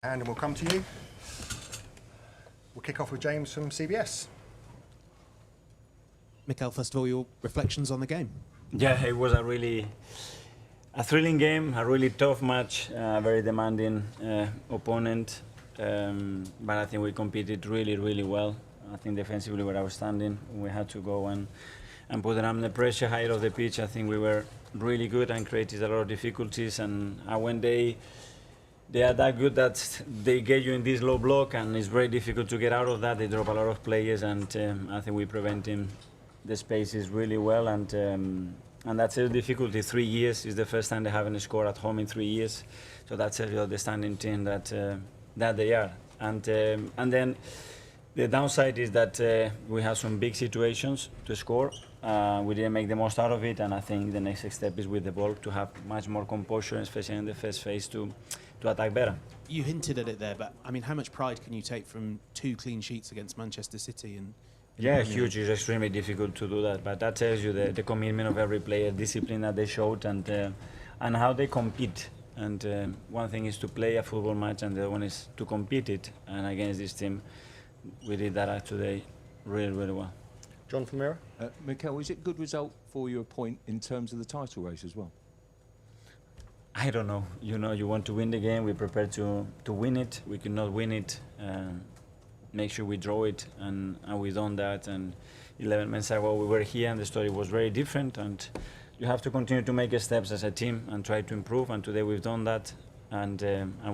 And we'll come to you. We'll kick off with James from CBS. Mikel, first of all, your reflections on the game. Yeah, it was a thrilling game, a really tough match, very demanding opponent. But I think we competed really well. I think defensively we were outstanding. We had to go and put them under pressure, higher of the pitch. I think we were really good and created a lot of difficulties. And when they are that good that they get you in this low block, and it's very difficult to get out of that. They drop a lot of players, and I think we prevented the spaces really well. And that's a difficulty. 3 years is the first time they haven't scored at home in 3 years. So that's a real outstanding team that they are. And then the downside is that we have some big situations to score. We didn't make the most out of it, and I think the next step is with the ball to have much more composure, especially in the first phase, to attack better. You hinted at it there, but I mean, how much pride can you take from 2 clean sheets against Manchester City? Yeah, huge. It's extremely difficult to do that, but that tells you the commitment of every player, discipline that they showed, and how they compete. And one thing is to play a football match, and the other one is to compete it. And against this team, we did that today really well. John from Mirror. Mikel, is it a good result for your point in terms of the title race as well? I don't know. You want to win the game. We're prepared to win it. We cannot win it. Make sure we draw it, and we done that. And 11 men said, well, we were here, and the story was very different. And you have to continue to make steps as a team and try to improve. And today we've done that, and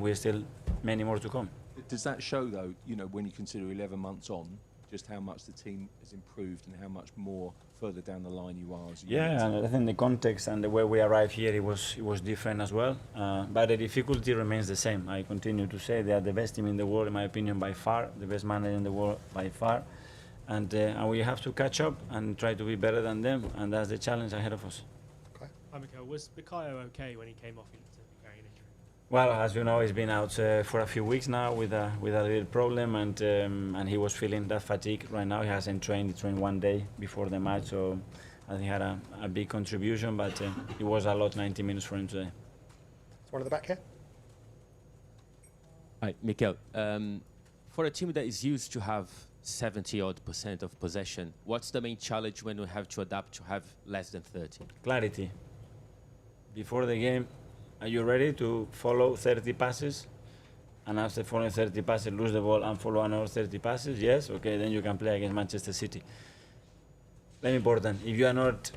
we're still many more to come. Does that show, though, when you consider 11 months on, just how much the team has improved and how much more further down the line you are? Yeah, and I think the context and the way we arrived here, it was different as well. But the difficulty remains the same. I continue to say they are the best team in the world, in my opinion, by far, the best manager in the world by far. And we have to catch up and try to be better than them, and that's the challenge ahead of us. Okay. Hi, Mikel. Was Bukayo okay when he came off? He looked to be carrying an injury. Well, as you know, he's been out for a few weeks now with a little problem, and he was feeling that fatigue right now. He hasn't trained. He trained 1 day before the match, so I think he had a big contribution, but it was a lot, 90 minutes for him today. There's one at the back here. Hi, Mikel. For a team that is used to have 70-odd% of possession, what's the main challenge when we have to adapt to have less than 30? Clarity. Before the game, are you ready to follow 30 passes? And after following 30 passes, lose the ball and follow another 30 passes? Yes? Okay, then you can play against Manchester City. Very important. If you are not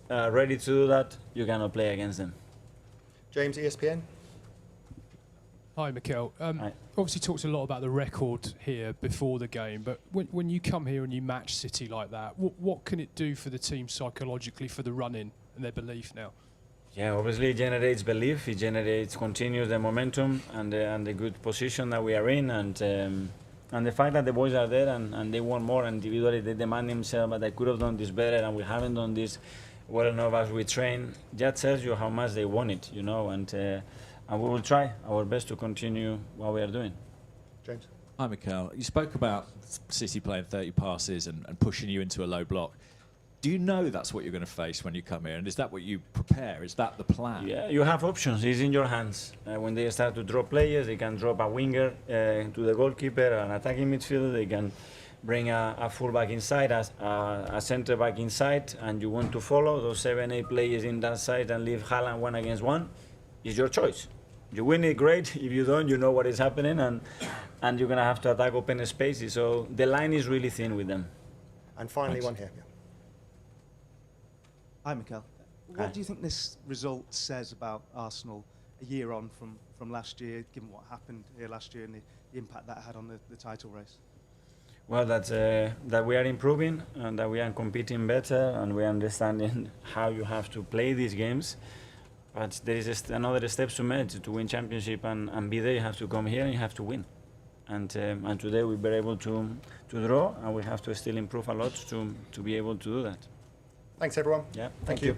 ready to do that, you cannot play against them. James, ESPN. Hi, Mikel. Hi. Obviously talked a lot about the record here before the game, but when you come here and you match City like that, what can it do for the team psychologically for the run-in and their belief now? Yeah, obviously it generates belief, continues the momentum and the good position that we are in, and the fact that the boys are there and they want more individually, they demand themselves, but they could have done this better and we haven't done this well enough as we train. That tells you how much they want it, and we will try our best to continue what we are doing. James. Hi, Mikel. You spoke about City playing 30 passes and pushing you into a low block. Do you know that's what you're going to face when you come here? And is that what you prepare? Is that the plan? Yeah, you have options. It's in your hands. When they start to drop players, they can drop a winger to the goalkeeper, an attacking midfielder. They can bring a fullback inside, a centre back inside, and you want to follow those 7-8 players in that side and leave Haaland 1 against 1. It's your choice. You win it, great. If you don't, you know what is happening, and you're going to have to attack open spaces. So the line is really thin with them. And finally, Thanks. one here. Hi, Mikel. Hi. What do you think this result says about Arsenal a year on from last year, given what happened here last year and the impact that had on the title race? Well, that we are improving and that we are competing better and we are understanding how you have to play these games. But there is another step to make to win championship and be there. You have to come here and you have to win. And today we were able to draw, and we have to still improve a lot to be able to do that. Thanks, everyone. Yeah, Thank you.